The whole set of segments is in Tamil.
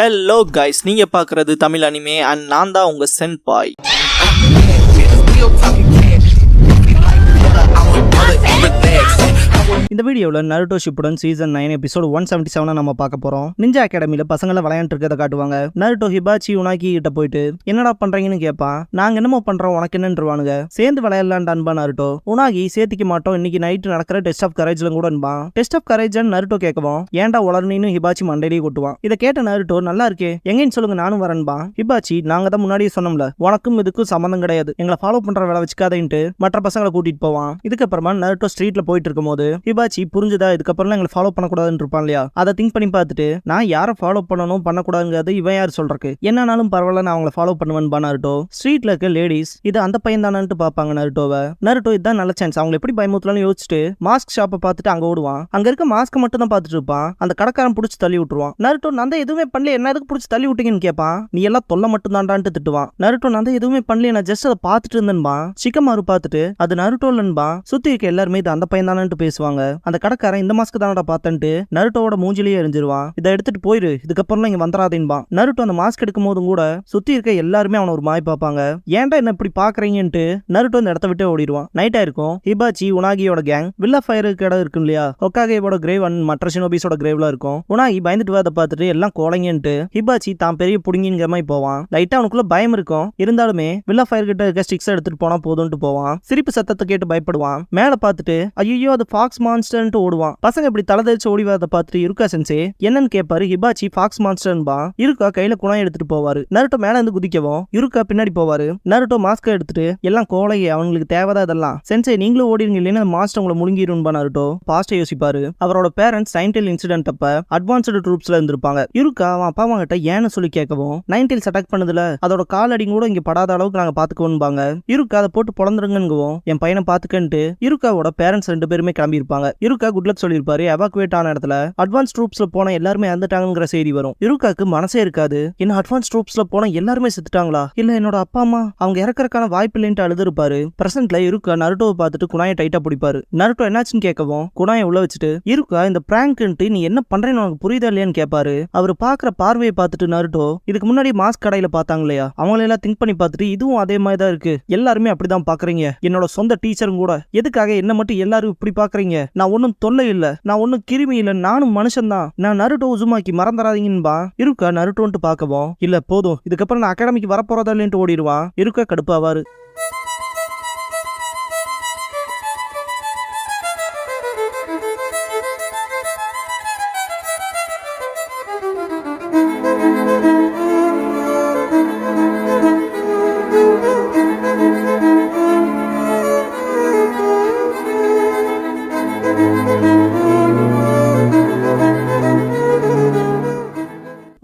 ஹலோ கைஸ், நீங்க பார்க்குறது தமிழ் அனிமே அண்ட் நான் தான் உங்க சென்பாய். இந்த வீடியோவில் நருட்டோ ஷிப்புடன் சீசன் 9 எபிசோட் 177 நம்ம பார்க்க போறோம். நிஞ்சா அகாடமியில பசங்களை விளையாண்டு இருக்கிறத காட்டுவாங்க. நருட்டோ ஹிபாச்சி உனாக்கி கிட்ட போயிட்டு என்னடா பண்றீங்கன்னு கேட்பான். நாங்க என்னமோ பண்றோம், உனக்கு என்னன்றுவானுங்க. சேர்ந்து விளையாடலான்னு அன்பா நருட்டோ. உனாகி சேர்த்திக்க மாட்டோம், இன்னைக்கு நைட்டு நடக்கிற டெஸ்ட் ஆஃப் கரேஜ்ல கூட அன்பான். டெஸ்ட் ஆஃப் கரேஜ் நருட்டோ கேட்கவும் ஏன்டா உளர்னின்னு ஹிபாச்சி மண்டையிலேயே கொட்டுவான். இதை கேட்ட நருட்டோ நல்லா இருக்கே, எங்கன்னு சொல்லுங்க நானும் வரேன்பா. ஹிபாச்சி நாங்க தான் முன்னாடியே சொன்னோம்ல, உனக்கும் இதுக்கும் சம்பந்தம் கிடையாது, எங்களை ஃபாலோ பண்ற வேலை வச்சுக்காதேன்ட்டு மற்ற பசங்களை கூட்டிட்டு போவான். இதுக்கப்புறமா நருட்டோ ஸ்ட்ரீட்ல போயிட்டு இருக்கும் போது ஹிபாச்சி புரிஞ்சுதா, இதுக்கப்புறம் எங்களை ஃபாலோ பண்ணக்கூடாதுன்னு இருப்பான் இல்லையா, அதை திங்க் பண்ணி பார்த்துட்டு நான் யாரை ஃபாலோ பண்ணணும் பண்ணக்கூடாதுங்கிறது இவன் யார் சொல்றக்கு, என்னன்னாலும் பரவாயில்ல நான் அவங்களை ஃபாலோ பண்ணுவேன் நருட்டோ. ஸ்ட்ரீட்ல இருக்க லேடிஸ் இது அந்த பையன் தானு பாப்பாங்க நருட்டோவை. நருட்டோ இதுதான் நல்ல சான்ஸ், அவங்க எப்படி பயமுத்தலாம்னு யோசிச்சுட்டு மாஸ்க் ஷாப்பை பார்த்துட்டு அங்க ஓடுவான். அங்க இருக்க மாஸ்க் மட்டும் தான் பார்த்துட்டு இருப்பான். அந்த கடைக்காரன் பிடிச்சி தள்ளி விட்டுருவான். நருட்டோ நான் தான் எதுவுமே பண்ணல, என்ன எதுக்கு பிடிச்சி தள்ளி விட்டீங்கன்னு கேட்பான். நீ எல்லாம் தொல்லை மட்டும் தான்டான்ட்டு திட்டுவான். நருட்டோ நான் தான் எதுவுமே பண்ணல, நான் ஜஸ்ட் அதை பார்த்துட்டு இருந்தேன்பா. சிக்கமாரு பார்த்துட்டு அது நருட்டோலன்பா. சுத்தி இருக்க எல்லாருமே இது அந்த பையன் தானு பேசுவாங்க. அந்த கடைக்காரன் இந்த மாஸ்க் தானடா பார்த்தன்ட்டு நருட்டோவோட மூஞ்சிலேயே எரிஞ்சிருவான். இதை எடுத்துட்டு போயிரு, இதுக்கப்புறம் இங்க வந்துடாதேன்பா. நருட்டோ அந்த மாஸ்க் எடுக்கும் போதும் கூட சுத்தி இருக்க எல்லாருமே அவனை ஒரு மாய் பார்ப்பாங்க. ஏன்டா என்ன இப்படி பாக்குறீங்கன்ட்டு நருட்டோ இந்த இடத்த விட்டு ஓடிடுவான். நைட் ஆயிருக்கும். ஹிபாச்சி உனாகியோட கேங் வில்லா ஃபயருக்கு இடம் இருக்கும் இல்லையா, ஹொக்காகேவோட கிரேவ் அண்ட் மற்ற ஷினோபிஸோட கிரேவ்ல இருக்கும். உனாகி பயந்துட்டு வரதை பார்த்துட்டு எல்லாம் கோலைங்கன்ட்டு ஹிபாச்சி தான் பெரிய புடுங்கிங்கிற மாதிரி போவான். லைட்டா அவனுக்குள்ள பயம் இருக்கும், இருந்தாலுமே வில்லா ஃபயர் கிட்ட இருக்க ஸ்டிக்ஸ் எடுத்துட்டு போனா போதும்ட்டு போவான். சிரிப்பு சத்தத்தை கேட்டு பயப்படுவான். மேல பார்த்துட்டு ஐயோ அது ஃபாக்ஸ் மான்ஸ்டர்ன்ட்டு ஓடுவான். பசங்க இப்படி தலைதறிச்சு ஓடி வரதை பார்த்துட்டு இருக்கா சென்சே என்னன்னு கேட்பாரு. ஹிபாச்சி ஃபாக்ஸ் மான்ஸ்டர்ன்பா. இருக்கா கையில குணம் எடுத்துட்டு போவாரு. நருட்டோ மேல இருந்து குதிக்கவும் இருக்கா பின்னாடி போவாரு. நருட்டோ மாஸ்க் எடுத்துட்டு எல்லாம் கோலையே, அவங்களுக்கு தேவைதான் இதெல்லாம். சென்சே நீங்களும் ஓடிடுங்க, இல்லைன்னா மாஸ்டர் உங்களை முழுங்கிரும்பா. நருட்டோ பாஸ்ட யோசிப்பாரு. அவரோட பேரண்ட்ஸ் நைன்டெல் இன்சிடென்ட் அப்ப அட்வான்ஸ்டு ட்ரூப்ஸ்ல இருந்திருப்பாங்க. இருக்கா அவன் அப்பா அம்மா கிட்ட ஏன்னு சொல்லி கேட்கவும் நைன்டெல்ஸ் அட்டாக் பண்ணதுல அதோட கால் அடி கூட இங்க படாத அளவுக்கு நாங்க பாத்துக்கோன்பாங்க. இருக்கா அதை போட்டு பொழந்துருங்கவும் என் பையனை பாத்துக்கன்ட்டு இருக்காவோட பேரண்ட்ஸ் 2 பேருமே கிளம்பி இருப்பாங்க. இருக்கா குட்லக் சொல்லியிருப்பாரு. எவாக்குவேட் ஆன இடத்துல அட்வான்ஸ் ட்ரூப்ஸ்ல போன எல்லாருமே இறந்துட்டாங்கிற செய்தி வரும். இருக்காக்கு மனசே இருக்காது, என்ன அட்வான்ஸ் ட்ரூப்ஸ்ல போன எல்லாருமே செத்துட்டாங்களா, இல்ல என்னோட அப்பா அம்மா அவங்க இறக்கறக்கான வாய்ப்பு இல்லைன்ட்டு அழுது இருப்பாரு. பிரசன்ட்ல இருக்கா நருட்டோவை பார்த்துட்டு குணாயை டைட்டா பிடிப்பாரு. நருட்டோ என்னாச்சுன்னு கேட்கவும் குணாயை உள்ள வச்சுட்டு இருக்கா இந்த பிராங்க்ன்ட்டு நீ என்ன பண்றேன்னு உனக்கு புரியுதா இல்லையான்னு கேட்பாரு. அவர் பாக்குற பார்வையை பார்த்துட்டு நருட்டோ இதுக்கு முன்னாடி மாஸ்க் கடையில பார்த்தாங்க இல்லையா, அவங்களெல்லாம் திங்க் பண்ணி பார்த்துட்டு இதுவும் அதே மாதிரி தான் இருக்கு, எல்லாருமே அப்படிதான் பாக்குறீங்க, என்னோட சொந்த டீச்சரும் கூட எதுக்காக என்ன மட்டும் எல்லாரும் இப்படி பாக்குறீங்க, நான் ஒன்னும் தொல்லை இல்ல, நான் ஒன்னும் கிருமி இல்ல, நானும் மனுஷன் தான், நான் நருட்டோ உசுமாக்கி மறந்துடாதீங்கன்பா. இருக்கா நருட்டோன்ட்டு பார்க்கவும் இல்ல போதும் இதுக்கப்புறம் நான் அகாடமிக்கு வரப்போறதா இல்லைன்ட்டு ஓடிடுவான். இருக்கா கடுப்பாவாரு.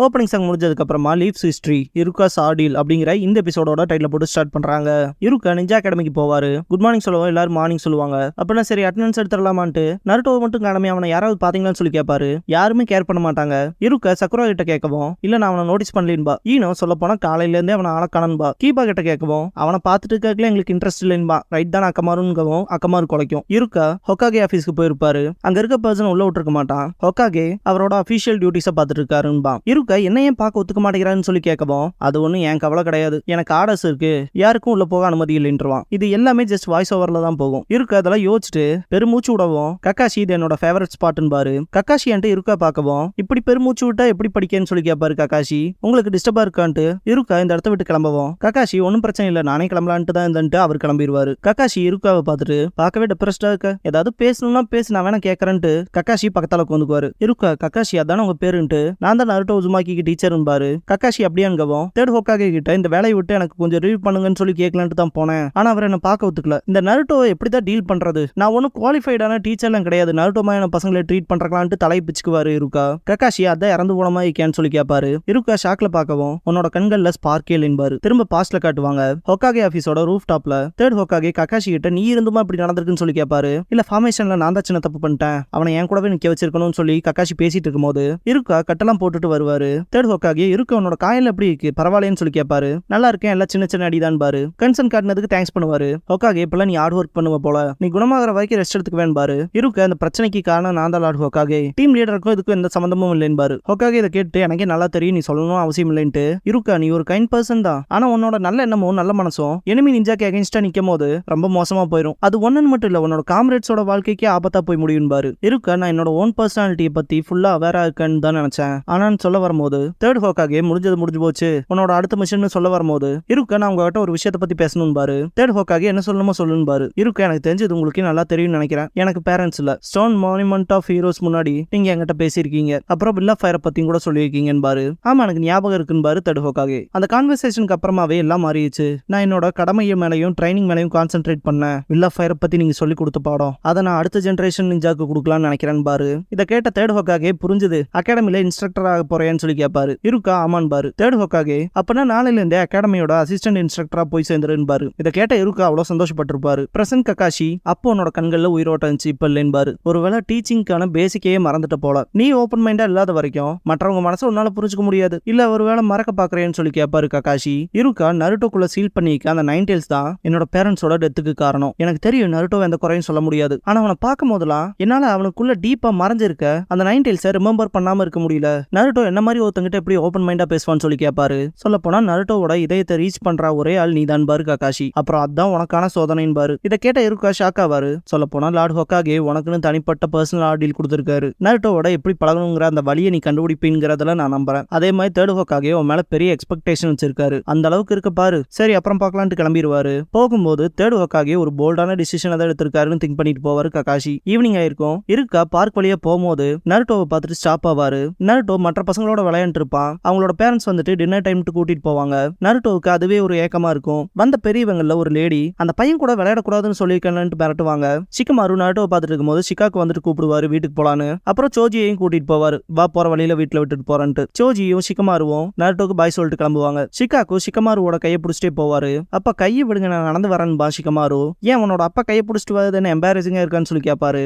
ஓப்பனிங் சாங் முடிஞ்சதுக்கு அப்புறமா லீவ்ஸ் ஹிஸ்டரி இருக்கா சாடில் அப்படிங்கிற இந்த எபிசோடோட டைட்டில் போட்டு ஸ்டார்ட் பண்றாங்க. இருக்கா நிஞ்சா அகாடமிக்கு போவாரு. குட் மார்னிங் சொல்லுவோம், எல்லாரும் மார்னிங் சொல்லுவாங்க. அப்படின்னா சரி அட்டெண்டன்ஸ் எடுத்துடலாமான்ட்டு நருட்டோ மட்டும் காணமே அவனை யாராவது பாத்தீங்களான்னு சொல்லி கேட்பாரு. யாருமே கேர் பண்ண மாட்டாங்க. இருக்கா சக்குரா கிட்ட கேட்கவும் இல்ல நான் அவனை நோட்டீஸ் பண்ணலேன்பா. ஈனோ சொல்ல போனா காலையில இருந்தே அவனை ஆளக்கானன்பா. கீபா கிட்ட கேட்கவும் அவனை பார்த்துட்டு கேட்கல எங்களுக்கு இன்ட்ரெஸ்ட் இல்லைன்பா. ரைட் தான் அக்கமாருங்கவும் அக்கமாரு குலைக்கும். இருக்கா ஹொக்காகே ஆபீஸ்க்கு போயிருப்பாரு. அங்க இருக்க பர்சன் உள்ள விட்டுருக்க மாட்டான். ஹொக்காகே அவரோட அபிஷியல் டியூட்டிஸை பார்த்துட்டு இருக்காருன்பா. இருக்கா என்ன ஏன் பார்க்க ஒத்துக்க மாட்டேங்கிறான்னு சொல்லி கேட்கவும் அது ஒன்னும் என் கவலை கிடையாது, எனக்கு ஆர்டர்ஸ் இருக்கு, யாருக்கும் உள்ள போக அனுமதி இல்லைன்றான். இது எல்லாமே ஜஸ்ட் வாய்ஸ் ஓவர்ல தான் போகும். இருக்கா அதெல்லாம் யோசிச்சுட்டு பெருமூச்சு விடவும் கக்காஷி இது என்னோட ஃபேவரட் ஸ்பாட்னு பாரு. கக்காஷி என்கிட்ட இருக்கா பார்க்கவும் இப்படி பெருமூச்சு விட்டா எப்படி படிக்கன்னு சொல்லி கேட்பாரு. கக்காஷி உங்களுக்கு டிஸ்டர்பா இருக்கான்ட்டு இருக்கா இந்த இடத்த விட்டு கிளம்பவும் கக்காஷி ஒன்னும் பிரச்சனை இல்லை நானே கிளம்பலான்ட்டு தான் இருந்துட்டு அவர் கிளம்பிடுவாரு. கக்காஷி இருக்காவை பார்த்துட்டு பார்க்கவே டிப்ரெஸ்டா இருக்க, ஏதாவது பேசணும்னா பேசு நான் வேணா கேட்கறேன்ட்டு கக்காஷி பக்கத்தால உட்காந்துக்குவாரு. இருக்கா கக்காஷி அதான உங்க பேருன்ட்டு நான் தான் நருட்டோ உசுமாக்கி டீச்சரும் பாரு. கக்காஷி அப்படியாங்கவும் தேர்ட் ஹொக்காகே கிட்ட இந்த வேலையை விட்டு எனக்கு கொஞ்சம் ரிவ்யூ பண்ணுங்கன்னு சொல்லி கேட்கலான்ட்டு தான் போனேன், ஆனா அவர் என்ன பார்க்க ஒத்துக்கல. இந்த நருட்டோவை எப்படிதான் டீல் பண்றது, நான் ஒன்னும் குவாலிஃபைடான டீச்சர்லாம் கிடையாது, நருட்டோ மாதிரி பசங்களை ட்ரீட் பண்றக்கலான்ட்டு தலை பிச்சுக்குவாரு. இருக்கா கக்காஷி அதான் இறந்து போன மாதிரி இருக்கேன்னு சொல்லி கேட்பாரு. இருக்கா ஷாக்ல பார்க்கவும் உன்னோட கண்கள்ல ஸ்பார்க்கே இல்லைன்பாரு. திரும்ப பாஸ்ட்ல காட்டுவாங்க. ஹொக்காகே ஆபீஸோட ரூஃப் டாப்ல தேர்ட் ஹொக்காகே கக்காஷி கிட்ட நீ இருந்துமா இப்படி நடந்திருக்குன்னு சொல்லி கேட்பாரு. இல்ல ஃபார்மேஷன்ல நான் தான் சின்ன தப்பு பண்ணிட்டேன், அவனை என் கூடவே நிக்க வச்சிருக்கணும்னு சொல்லி கக்காஷி பேசிட்டு இருக்கும் போது இருக்கா கட்டெல்லாம் போட்டுட்டு வருவாரு. தேர்ட் ஹோக்காகே இருக்கு உன்னோட காயில் எப்படி இருக்கு பரவாயில்லன்னு சொல்லி கேட்பாரு. நல்லா இருக்கேன், எல்லாம் சின்ன சின்ன அடிதான் பாரு. கன்சர்ன் காட்டினதுக்கு தேங்க்ஸ் பண்ணுவாரு. ஹோக்காகே இப்பெல்லாம் நீ ஹார்ட் ஒர்க் பண்ணுவ போல, நீ குணமாகற வரைக்கும் ரெஸ்ட் எடுத்துக்குவேன் பாரு. இருக்கு அந்த பிரச்சனைக்கு காரணம் நான் தான் லார்ட் ஹோக்காகே, டீம் லீடருக்கும் இதுக்கும் எந்த சம்பந்தமும் இல்லைன்னு பாரு. ஹோக்காகே இதை கேட்டு எனக்கே நல்லா தெரியும், நீ சொல்லணும் அவசியம் இல்லைன்ட்டு. இருக்கா நீ ஒரு கைண்ட் பர்சன் தான், ஆனா உன்னோட நல்ல எண்ணமும் நல்ல மனசும் எனிமி நிஞ்சாக்கு அகைன்ஸ்டா நிக்கும் போது ரொம்ப மோசமா போயிடும். அது ஒன்னு மட்டும் இல்ல, உன்னோட காம்ரேட்ஸோட வாழ்க்கைக்கே ஆபத்தா போய் முடியும் பாரு. இருக்கா நான் என்னோட ஓன் பர்சனாலிட்டியை பத்தி ஃபுல்லா அவேரா இருக்கேன்னு தான் நினைச்சேன். ஆனான்னு சொல்ல வரும்போது தேர்ட் ஹோக்காகே முடிஞ்சு போச்சு, உன்னோட அடுத்த மிஷன் சொல்ல வரும்போது இருக்கா நான் உங்ககிட்ட ஒரு விஷயத்தை பத்தி பேசணும் பாரு. தேர்ட் ஹோக்காகே என்ன சொல்லணுமோ சொல்லுன்னு பாரு. இருக்கா எனக்கு தெரிஞ்சது உங்களுக்கு நல்லா தெரியும் நினைக்கிறேன், எனக்கு பேரண்ட்ஸ் இல்ல. ஸ்டோன் மானுமெண்ட் ஆஃப் ஹீரோஸ் முன்னாடி நீங்க என்கிட்ட பேசியிருக்கீங்க, அப்புறம் வில்லா ஃபயரை பத்தியும் கூட சொல்லியிருக்கீங்கன்னு பாரு. ஆமா எனக்கு ஞாபகம் இருக்குன்னு பாரு தேர்ட் ஹோக்காகே. அந்த கான்வர்சேஷனுக்கு அப்புறமாவே எல்லாம் மாறிடுச்சு. நான் என்னோட கடமையை மேலையும் ட்ரைனிங் மேலையும் கான்சென்ட்ரேட் பண்ணேன். வில்லா ஃபயரை பத்தி நீங்க சொல்லி கொடுத்த பாடம் அதை நான் அடுத்த ஜெனரேஷன் நிஞ்சாக்கு கொடுக்கலாம்னு நினைக்கிறேன் பாரு. இதை கேட்ட தேர்ட் ஹோக்காகே புரிஞ்சுது, அகாடமில இன்ஸ்ட்ரக்டர் ஆக போறேன்னு சொல்லி கேட்பாரு. இருக்கா ஆமான் பாரு. தேர்ட் ஹோக்காகே அப்பனா நாளையில இருந்தே அகாடமியோட அசிஸ்டன்ட் இன்ஸ்ட்ரக்டரா போய் சேர்ந்துருன்னு பாரு. இதை கேட்ட இருக்கா அவ்வளவு சந்தோஷப்பட்டிருப்பாரு. பிரசன்ட் ககாஷி அப்போ உன்னோட கண்கள்ல உயிரோட்டம் இருந்துச்சு, இப்ப இல்லைன்னு பாரு. ஒருவேளை டீச்சிங்கான பேசிக்கையே மறந்துட்ட போல. நீ ஓப்பன் மைண்டா இல்லாத வரைக்கும் மற்றவங்க மனசை உன்னால புரிஞ்சுக்க முடியாது, இல்ல ஒருவேளை மறக்க பாக்குறேன்னு சொல்லி கேட்பாரு ககாஷி. இருக்கா நருட்டோக்குள்ள சீல் பண்ணிக்க அந்த 9 tails தான் என்னோட பேரண்ட்ஸோட டெத்துக்கு காரணம். எனக்கு தெரியும் நருட்டோ எந்த குறையும் சொல்ல முடியாது, ஆனா அவனை பார்க்கும் போதெல்லாம் என்னால அவனுக்குள்ள டீப்பா மறைஞ்சிருக்க அந்த 9 tails ரிமெம்பர் பண்ணாம இருக்க முடியல. நருட்டோ என்ன மாதிரி ஒருத்தங்கிட்ட எப்படி ஓப்பன் மைண்டா பேசுவான்னு சொல்லி கேட்பாரு. சொல்ல போனா நருட்டோவோட இதயத்தை ரீச் பண்ற ஒரே ஆள் நீதான் பாரு ககாஷி, அப்புறம் அதான் உனக்கான சோதனைன்னு பாரு. இதை கேட்ட இருக்கா ஷாக் ஆவாரு. சொல்ல போனா லார்ட் ஹோக்காகே உனக்குன்னு தனிப்பட்ட பர்சனல் ஆர்டில் கொடுத்திருக்காரு. நருட்டோவோட எப்படி பழகணுங்கிற அந்த வழியை நீ கண்டுபிடிப்பீங்கிறதுல நான் நம்புறேன். அதே மாதிரி தேர்ட் ஹோக்காகே உன் மேல பெரிய எக்ஸ்பெக்டேஷன் வச்சிருக்காரு, அந்த அளவுக்கு இருக்க பாரு. சரி அப்புறம் பார்க்கலான்ட்டு கிளம்பிடுவாரு. போகும்போது தேர்ட் ஹோக்காகே ஒரு போல்டான டிசிஷன் அதை எடுத்திருக்காருன்னு திங்க் பண்ணிட்டு போவாரு ககாஷி. ஈவினிங் ஆயிருக்கும். இருக்கா பார்க் வழியா போகும்போது நருட்டோவை பார்த்துட்டு ஸ்டாப் ஆவாரு. நருட்டோ மற்ற பசங்களோட விளையாண்டு இருப்பான். அவங்களோட பேரண்ட்ஸ் வந்துட்டு டின்னர் டைம்ட்டு கூட்டிட்டு போவாங்க. நருட்டோவுக்கு அதுவே ஒரு ஏக்கமா இருக்கும். வந்த பெரியவங்கல ஒரு லேடி அந்த பையன் கூட விளையாடக்கூடாதுன்னு சொல்லியிருக்கேன்னு மிரட்டுவாங்க. ஷிகமாரு நருட்டோவை பார்த்துட்டு இருக்கும்போது ஷிகாக்கு வந்துட்டு கூப்பிடுவாரு வீட்டுக்கு போலான்னு. அப்புறம் சோஜியையும் கூட்டிட்டு போவாரு, வா போற வழியில வீட்டுல விட்டுட்டு போறேன்ட்டு. சோஜியும் ஷிகமாருவும் நருட்டோக்கு பாய் சொல்லிட்டு கிளம்புவாங்க. ஷிகாக்கு ஷிகமாருவோட கையை பிடிச்சிட்டே போவாரு. அப்ப கையை விடுங்க நான் நடந்து வரேன் பா. ஷிகமாரு ஏன் உன்னோட அப்பா கையை பிடிச்சிட்டு வருதுன்னு எம்பாரசிங்கா இருக்கான்னு சொல்லி கேட்பாரு.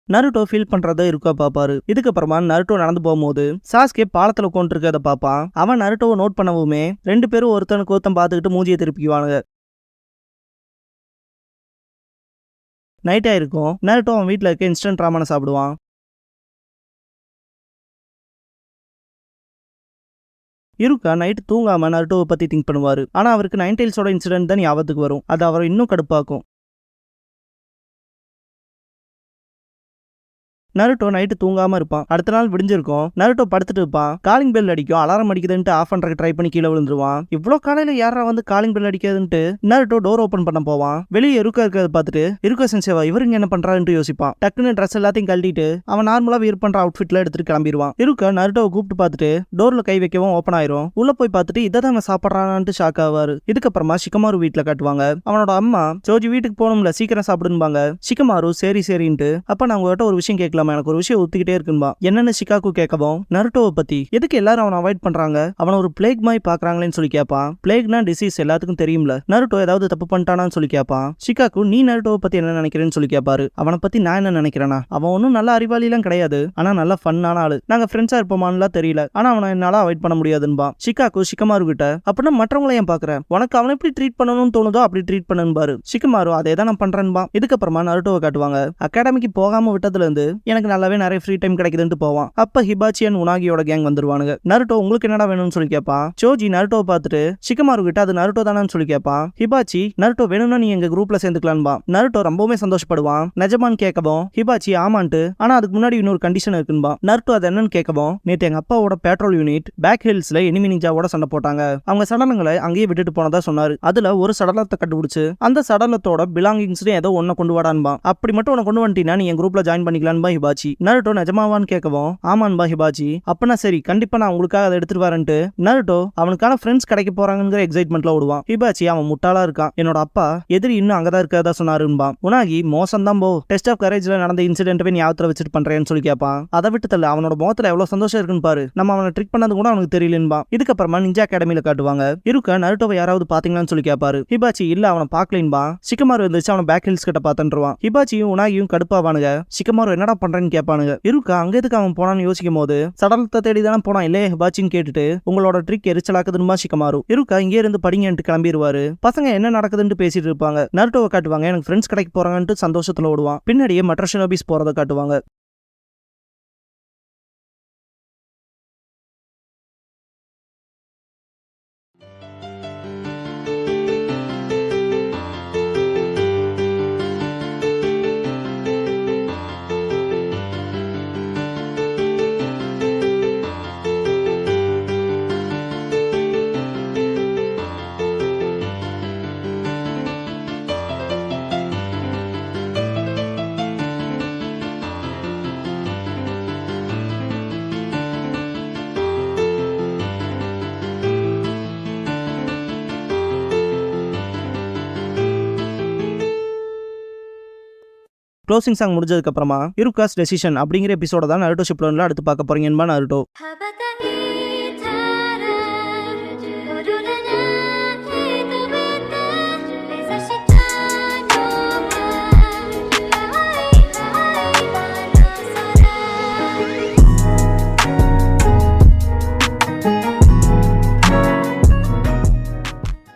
நருட்டோ ஃபீல் பண்றத இருக்கா பாப்பாரு. இதுக்கப்புறமா நருட்டோ நடந்து போகும்போது சாஸ்கே பாலத்துல உட்காந்து இருக்கத பாப்பான். அவன் நருட்டோவை நோட் பண்ணவுமே 2 பேரும் ஒருத்தனுக்கு ஒருத்தன் பார்த்துக்கிட்டு மூஞ்சியை திருப்பிக்குவானுங்க. நைட் ஆயிருக்கும். நருட்டோ அவன் வீட்டுல இருக்க இன்ஸ்டன்ட் ராமனை சாப்பிடுவான். இருக்கா நைட்டு தூங்காம நருட்டோவை பத்தி திங்க் பண்ணுவாரு. ஆனா அவருக்கு 9 tailsோட இன்சிடென்ட் தான் ஞாபகத்துக்கு வரும். அது அவரை இன்னும் கடுப்பாக்கும். நருட்டோ நைட்டு தூங்காம இருப்பான். அடுத்த நாள் விடிஞ்சிருக்கும். நருட்டோ படுத்துட்டு இருப்பான். காலிங் பெல் அடிக்கும். அலாரம் அடிக்குதுன்ட்டு ஆஃப் பண்றதுக்கு ட்ரை பண்ணி கீழே விழுந்துருவான். இவ்வளோ காலையில யாரா வந்து காலிங் பெல் அடிக்காதுன்ட்டு நருட்டோ டோர் ஓபன் பண்ண போவான். வெளியே இருக்கா இருக்கிறத பார்த்துட்டு இருக்கா சென்சேவா இவருங்க என்ன பண்றாருன்னு யோசிப்பான். டக்குன்னு ட்ரெஸ் எல்லாத்தையும் கழட்டிட்டு அவன் நார்மலா வியர் பண்ற அவுட்ஃபிட்ல எடுத்துட்டு கிளம்பிடுவான். இருக்கா நருட்டோவை கூப்பிட்டு பார்த்துட்டு டோர்ல கை வைக்கவும் ஓப்பன் ஆயிரும். உள்ள போய் பார்த்துட்டு இதை தான் சாப்பிட்றான்ட்டு ஷாக் ஆவாரு. இதுக்கப்புறமா ஷிகமாரு வீட்டுல காட்டுவாங்க. அவனோட அம்மா சோஜி வீட்டுக்கு போகணும்ல சீக்கிரம் சாப்பிடுன்பாங்க. ஷிகமாரு சரி சரின்ட்டு அப்ப நான் உங்ககிட்ட ஒரு விஷயம் கேட்கலாம், எனக்கு ஒரு விஷயம் ஒத்துக்கிட்டே இருக்குன்பா. என்னன்னு ஷிகாக்கு கேட்கவும் நருட்டோவை பத்தி எதுக்கு எல்லாரும் அவனை அவாய்ட் பண்றாங்க, அவனை ஒரு பிளேக் மாதிரி பாக்குறாங்களேன்னு சொல்லி கேட்பான். பிளேக்னா டிசீஸ் எல்லாத்துக்கும் தெரியும்ல, நருட்டோ ஏதாவது தப்பு பண்ணிட்டானான்னு சொல்லி கேட்பான். ஷிகாக்கு நீ நருட்டோவை பத்தி என்ன நினைக்கிறேன்னு சொல்லி கேட்பாரு. அவனை பத்தி நான் என்ன நினைக்கிறேன்னா அவன் ஒன்னும் நல்ல அறிவாளிலாம் கிடையாது, ஆனா நல்ல ஃபன்னான ஆளு. நாங்க ஃப்ரெண்ட்ஸா இருப்போமான்லாம் தெரியல, ஆனா அவனை என்னால அவாய்ட் பண்ண முடியாதுன்பா. ஷிகாக்கு ஷிகமாரு கிட்ட அப்படின்னா மற்றவங்களை ஏன் பாக்குறேன், உனக்கு அவனை எப்படி ட்ரீட் பண்ணணும்னு தோணுதோ அப்படி ட்ரீட் பண்ணுபாரு. ஷிகமாரு அதே தான் நான் பண்றேன்பா. இதுக்கப்புறமா நருட்டோவை காட்டுவாங்க. அகாடமிக்கு போகாம விட்டதுல இருந்து எனக்கு நல்லாவே நிறைய ஃப்ரீ டைம் கிடைக்குதுன்னு போவான். அப்ப ஹிபாச்சி அண்ட் உனாகியோட கேங் வந்துருவானுங்க. நருட்டோ உங்களுக்கு என்னடா வேணும்னு சொல்லி கேட்பான். சோஜி நருட்டோவை பார்த்துட்டு ஷிகமாரு கிட்ட அது நருட்டோ தானு சொல்லி கேட்பான். ஹிபாச்சி நருட்டோ வேணும்னா நீ எங்க குரூப்ல சேர்ந்துக்கலான்பா. நருட்டோ ரொம்பவுமே சந்தோஷப்படுவான். நிஜமான்னு கேட்கவும் ஹிபாச்சி ஆமான்ட்டு ஆனா அதுக்கு முன்னாடி இன்னொரு கண்டிஷன் இருக்குன்பா. நருட்டோ அது என்னன்னு கேட்கவும் நேற்று எங்க அப்பாவோட பெட்ரோல் யூனிட் பேக் ஹில்ஸ்ல எனிமி நிஞ்சாவோட சண்டை போட்டாங்க, அவங்க சடலங்களை அங்கேயே விட்டுட்டு போனதா சொன்னாரு. அதுல ஒரு சடலத்தை கண்டுபிடிச்சு அந்த சடலத்தோட பிலாங்கிங்ஸ் ஏதோ ஒன்ன கொண்டு வாடான்பா. அப்படி மட்டும் உன்னை கொண்டு வந்துட்டீங்கன்னா நீ என் குரூப்ல ஜாயின் பண்ணிக்கலான்பா ஹிபாச்சி. நருட்டோ நிஜமாவான்னு கேட்கவும் ஆமான்பா ஹிபாச்சி. அப்பனா சரி கண்டிப்பா நான் உங்களுக்காக அதை எடுத்துட்டு வரேன்ட்டு நருட்டோ அவனுக்கான ஃப்ரெண்ட்ஸ் கிடைக்க போறாங்கிற எக்ஸைட்மெண்ட்ல ஓடுவான். ஹிபாச்சி அவன் முட்டாளா இருக்கான், என்னோட அப்பா எதிரி இன்னும் அங்கதான் இருக்கதா சொன்னாருன்பா. உனாகி மோசம் தான் போ, டெஸ்ட் ஆஃப் கரேஜ்ல நடந்த இன்சிடென்ட் ஞாபகத்துல வச்சுட்டு பண்றேன்னு சொல்லி கேட்பான். அதை விட்டு தள்ள அவனோட முகத்துல எவ்வளவு சந்தோஷம் இருக்குன்னு பாரு, நம்ம அவனை ட்ரிக் பண்ணது கூட அவனுக்கு தெரியலன்பா. இதுக்கப்புறமா நிஞ்சா அகாடமியில காட்டுவாங்க. இருக்க நருட்டோவை யாராவது பாத்தீங்களான்னு சொல்லி கேட்பாரு. ஹிபாச்சி இல்ல அவனை பாக்கலன்பா. ஷிகமாரு வந்துச்சு அவனை பேக் ஹில்ஸ் கிட்ட பாத்துருவான். ஹிபாச்சியும் உனாகியும் கடுப்பாவானுங்க. ஷிகமாரு என்னடா பண்ண பண்றேன்னு கேட்பானுங்க. இருக்கா அங்க எதுக்கு அவன் போனான்னு யோசிக்கும் போது சடலத்தை தேடி தானே போனான் இல்லையே ஹிபாச்சின்னு கேட்டுட்டு உங்களோட ட்ரிக் எரிச்சலாக்குதுன்னு ஷிகமாரு. இருக்கா இங்கே இருந்து படிங்கன்ட்டு கிளம்பிடுவாரு. பசங்க என்ன நடக்குதுன்னு பேசிட்டு இருப்பாங்க. நருட்டோவை காட்டுவாங்க. எனக்கு ஃப்ரெண்ட்ஸ் கடைக்கு போறாங்கன்ட்டு சந்தோஷத்துல ஓடுவான். பின்னாடியே மற்ற ஷினோபிஸ் போறதை காட்டுவாங்க. க்ளோசிங் சாங் முடிஞ்சதுக்கு அப்புறமா இருக்காஸ் டெசிஷன் அப்படிங்கிற எபிசோட தான் நருட்டோ ஷிப்புடன்ல அடுத்து பார்க்க போறீங்க. நருட்டோ